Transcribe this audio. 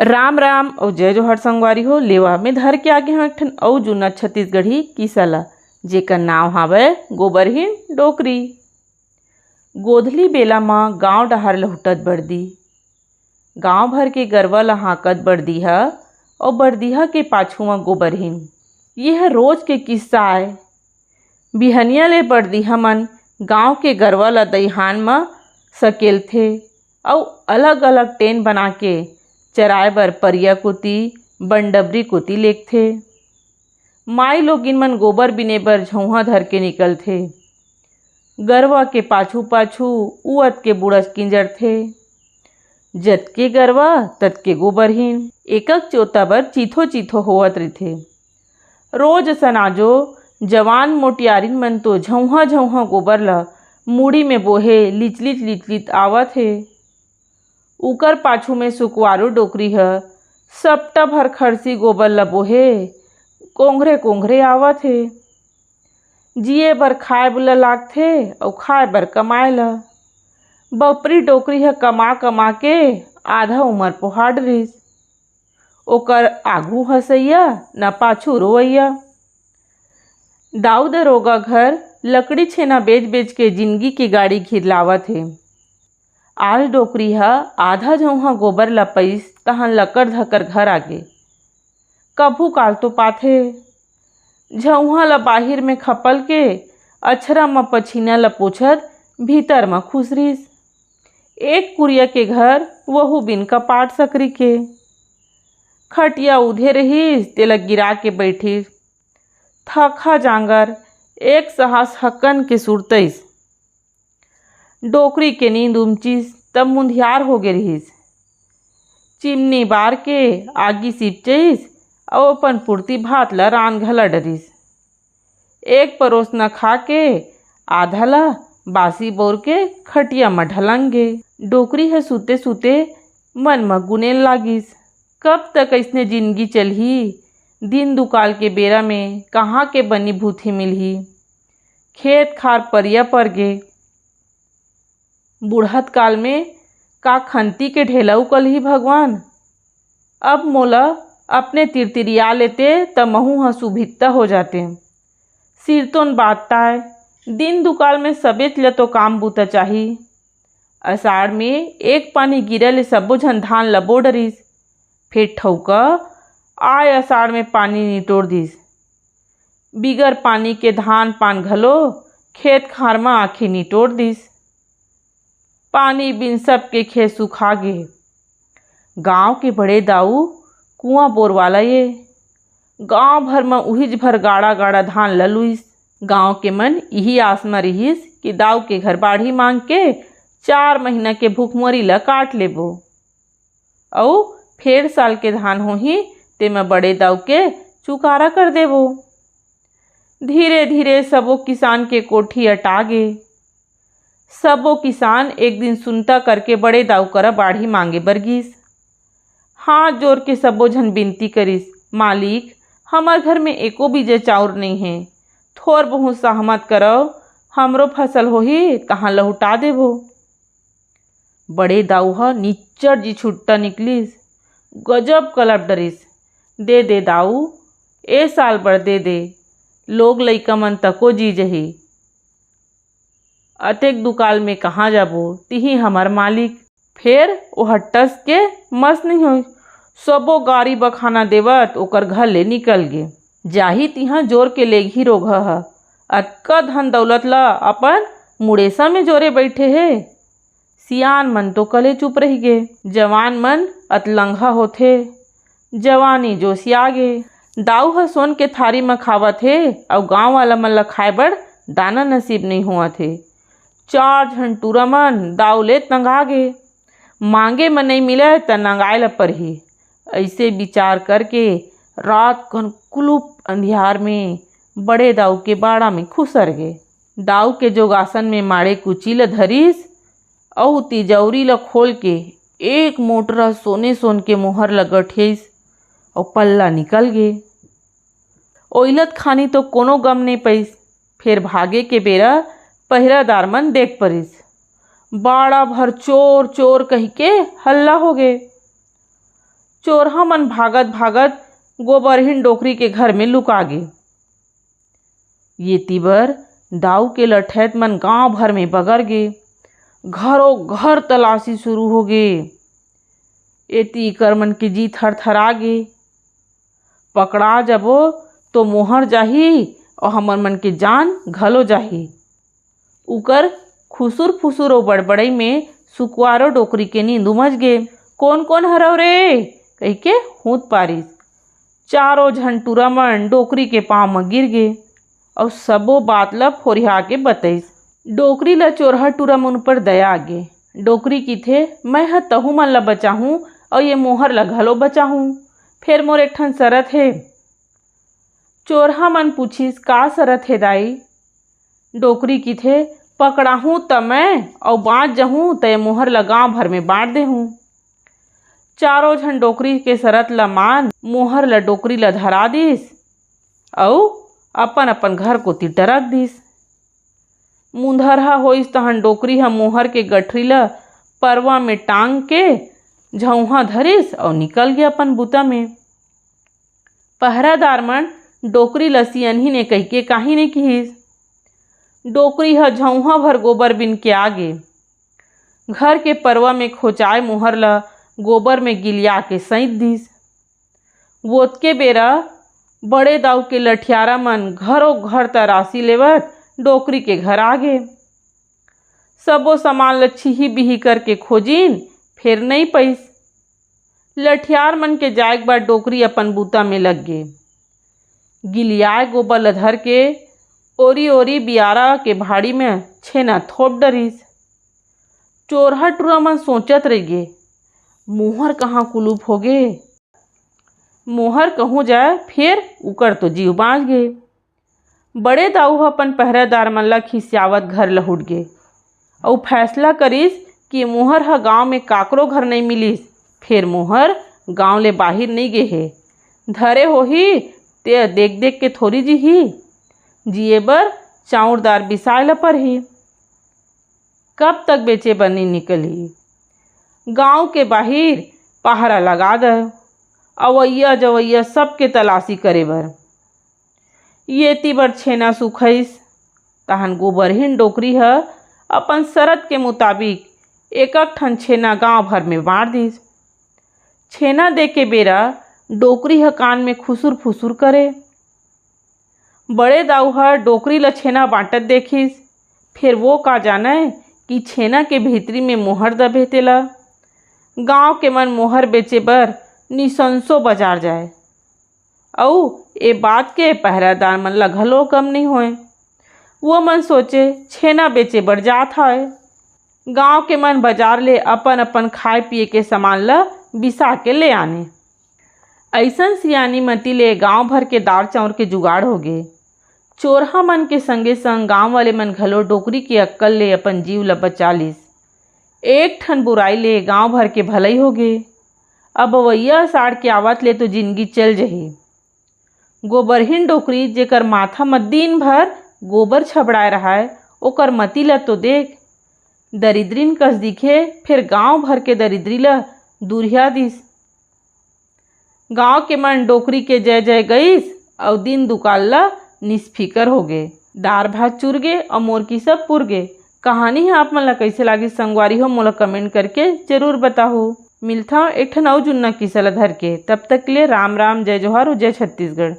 राम राम और जय जोहर संगवारी हो। लेवा में धर के आगे हम एक ठन अउ जुना छत्तीसगढ़ी किस्सा ला, जेकर नाव हावय गोबरहीन डोकरी। गोधली बेला म गांव डहर लहुटत बड़दी, गांव भर के गरवा ल हाकत बड़दिहा और बड़दिहा के पाछू म गोबरहीन। यह रोज के किस्सा आय। बिहनिया ले बड़दिहा मन गांव के गरवा ल दईहान म सकेलथे और अलग अलग टेन बना के चराए बर परिया कोती बंडबरी कोती लेगथे। माई लोगिन मन गोबर बिने बर झउहा धर के निकलथे। गरवा के पाछू पाछू उअत के बुड़स किंजरथे। जतके गरवा ततके गोबरहीन एकक चोता बर चीथो चीथो होवत रहिथे। रोज सनाजो जवान मोटियारिन मन तो झउहा झउहा गोबर ल मुड़ी में बोहे लिचलिच लिचलिच आवत हे। उकर पाछू में सुकवारू डोकरी ह सप्ता भर खरसी गोबर ल बोहे कोंघरे कोंघरे आवत हे। जिए बर खाए ल लागथे और खाए बर कमाए ल। बपरी डोकरी ह कमा कमा के आधा उमर पोहाड़ रहिस। ओकर आघू हंसैया न पाछू रोवैया। दाऊ दरोगा घर लकड़ी छेना बेच बेच के जिंदगी की गाड़ी घिरलावत हे। आज डोकरी ह आधा झउहा गोबर ल पईस तहन लकड़ धकर घर आगे। कभू काल तो पाथे झउहा ल बाहिर में खपल के अछरा म पछीना ल पोछत भीतर म खुस रहिस। एक कुरिया के घर वहू बिन कपाट सकरी के। खटिया उधे रहिस तेला गिरा के बैठिस। थका जांगर एक साहस हक्कन के सुरतइस। डोकरी के नींद उमचिस तब मुंधियार होगे रहिस। चिमनी बार के आगी सिपचइस और अपन पुरती भात ल रान घला डरिस। एक परोस न खा के आधा ल बासी बोर के खटिया म ढलंगे। डोकरी ह सुते सुते मन म गुनेल लागिस, कब तक ऐसने जिंदगी चलही। दिन दुकाल के बेरा में कहाँ के बनी भूथी मिलही। खेत खार परिया पर गे। बुढ़त काल में का खंती के ढेला उकलही भगवान। अब मोला अपने तिरतिरिया लेते त महू ह सुभित्ता हो जाते। सिर तोन बातताय दिन दुकाल में सबेच ल तो काम बूता चाही। अषाढ़ में एक पानी गिरे ले सब्बो झन धान ल बो डरिस। फेर ठउका आय अषाढ़ में पानी निटोर दिस। बिगर पानी के धान पान घलो खेत खार म आखी निटोर दिस। पानी बिन सबके खेत सुखा गे। गांव के बड़े दाऊ कुआं बोर वाला ये। गांव भर में उहिच भर गाड़ा गाड़ा धान ल लुइस। गांव के मन इही आस म रिहिस कि दाऊ के घर बाड़ी मांग के 4 महीना के भूखमरी ल काट लेबो अउ फेर साल के धान होही तेमा बड़े दाऊ के चुकारा कर देबो। धीरे धीरे सबो किसान के कोठी अटागे। सबो किसान एक दिन सुनता करके बड़े दाऊ करा बाड़ी मांगे बर गिस। हाथ जोड़ के सबो झन बिनती करिस, मालिक हमर घर में एको बीजा चाउर नहीं है, थोर बहुत सहमत करो, हमरो फसल होही तहाँ लहुटा देबो। बड़े दाऊ ह निच्चर जी छुट्टा निकलिस। गजब कलप डरिस। दे दे दाऊ, ए साल बर दे दे, लोग लइका मन तको जी जही। अतेक दुकाल में कहाँ जाबो, तिही हमर मालिक। फेर ओ हट्टस के मस नहीं होई। सबो गाड़ी बखाना देवत ओकर घर ले निकल गे। जाही तिहा जोर के लेगही रोगा ह। अतका धन दौलत ला अपन मुड़ेसा में जोरे बैठे हे। सियान मन तो कले चुप रही गे। जवान मन अतलंघा होथे। जवानी जोशिया गे। दाऊ ह सोन के थारी में खावत हे और गांव वाला मन ल खाए बर दाना नसीब नहीं होवत हे। 4 झन टूरा मन दाऊ ले तंगा गे। मांगे म नहीं मिले त नंगाए ल परही। ऐसे विचार करके रात कन कुलुप अंधियार में बड़े दाऊ के बाड़ा में खुसर गे। दाऊ के जोगासन में माड़े कुची ल धरिस और तिजौरी ल खोल के एक मोटरा सोने सोन के मोहर ल गठिस और पल्ला निकल गे। ओइलत खानी तो कोनो गम नहीं पइस। फिर भागे के बेरा पहिरादार मन देख परिस। बाड़ा भर चोर चोर कही के हल्ला हो गे। चोरहा मन भागत भागत गोबरहीन डोकरी के घर में लुका गे। ये तीबर दाऊ के लठैत मन गांव भर में बगर गे। घरों घर तलाशी शुरू हो गे। एती कर मन के जी थरथरा गे। पकड़ा जबो तो मोहर जाही और हमर मन के जान घलो जाही। उकर खुसुर फुसुर और बड़बड़ई में सुकुआरो डोकरी के नींद उमज गे। कौन कौन हरव रे कह के हूत पारिस। चारों झन टुरा मन डोकरी के पाँव में गिर गे और सबो बात ल फोरिहा के बतईस। डोकरी ल चोरहा टुरा मन ऊपर दया आगे। डोकरी की थे मैं ह तहु मन ल बचाहूँ और ये मोहर ल घलो बचाहूँ। फिर मोर एक ठन शरत है। चोरहा मन पूछिस का शरत है दाई। डोकरी की थे पकड़ाहूँ त मैं और बाँच जहूँ त मोहर ल गाँव भर में बाँट देहूँ। चारों झन डोकरी के शरत ल मान मोहर ल डोकरी ल धरा दिस और अपन अपन घर कोती टरक दिस। मुंदरहा होइस तहन डोकरी ह मोहर के गठरी ल परवा में टांग के झउहा धरिस और निकल गया अपन बूता में। पहरादार मन डोकरी ल सियनही ने कह के काही नहीं किहिस। डोकरी ह झउहा भर गोबर बिन के आगे घर के परवा में खोचाए मोहर ल गोबर में गिलिया के सैंत दिस। वोतके बेरा बड़े दाऊ के लठियारा मन घरों घर तराशी लेवत डोकरी के घर आगे। सबो सामान ल छिही बिही करके खोजिन फिर नहीं पैस। लठियार मन के जाएक बाद डोकरी अपन बूता में लग गे। गिलियाए गोबर ल धर के ओरी ओरी बियारा के भाड़ी में छेना थोप डरिस। चोरहा टुरा मन सोचत रह गे मोहर कहाँ कुलूप हो गे। मोहर कहूँ जाए फिर उकर तो जीव बाँच गे। बड़े दाऊ अपन पहरेदार मन ल खिसियावत घर लहुट गे और फैसला करिस कि मोहर ह गाँव में काकरो घर नहीं मिलिस। फिर मोहर गाँव ले बाहिर नहीं गे हे। धरे होही ते देख देख के थोड़ी जीही। जिए बर चाउरदार बिसाए ल परही। कब तक बेचे बर नहीं निकलही। गांव के बाहिर पहरा लगा द अवैया जवैया सबके तलाशी करे बर। ये तीबर छेना सुखइस तहन गोबरहीन डोकरी ह अपन शरत के मुताबिक एक ठन छेना गांव भर में बांट दिस। छेना दे के बेरा डोकरी ह कान में खुसुर फुसुर करे। बड़े दाऊ ह डोकरी ल छेना बांटत देखिस। फिर वो का जाने कि छेना के भीतरी में मोहर दबे तेला। गांव के मन मोहर बेचे बर निसंसो बाजार जाए और ए बात के पहरादार मन ल घलो कम नहीं होए। वो मन सोचे छेना बेचे बर जात हवे। गांव के मन बाजार ले अपन अपन खाए पिए के सामान ल बिसा के ले आने। ऐसन सियानी मती ले गांव भर के दाल चाउर के जुगाड़ हो गे। चोरहा मन के संगे संग गांव वाले मन घलो डोकरी के अक्कल ले अपन जीव ल बचा लिस। एक ठन बुराई ले गांव भर के भलई हो गे। अब अवैया साड़ के आवत ले तो जिंदगी चल जही। गोबरहीन डोकरी जेकर माथा में दिन भर गोबर छबड़ाए रहाय ओकर मती ल तो देख। दरिद्रीन कस दिखे फिर गांव भर के दरिद्री ल दूरिया दिस। गांव के मन डोकरी के जय जय गईस और दिन दुकाल ला निस्फिकर हो गे। दार भात चुर गे और मोर की सब पुर गे। कहानी है आप मन ला कैसे लागी संगवारी हो मोला कमेंट करके जरूर बताओ। मिलता एक ठन अउ जुन्ना किस्सा ला धर के। तब तक के लिए राम राम जय जोहार और जय छत्तीसगढ़।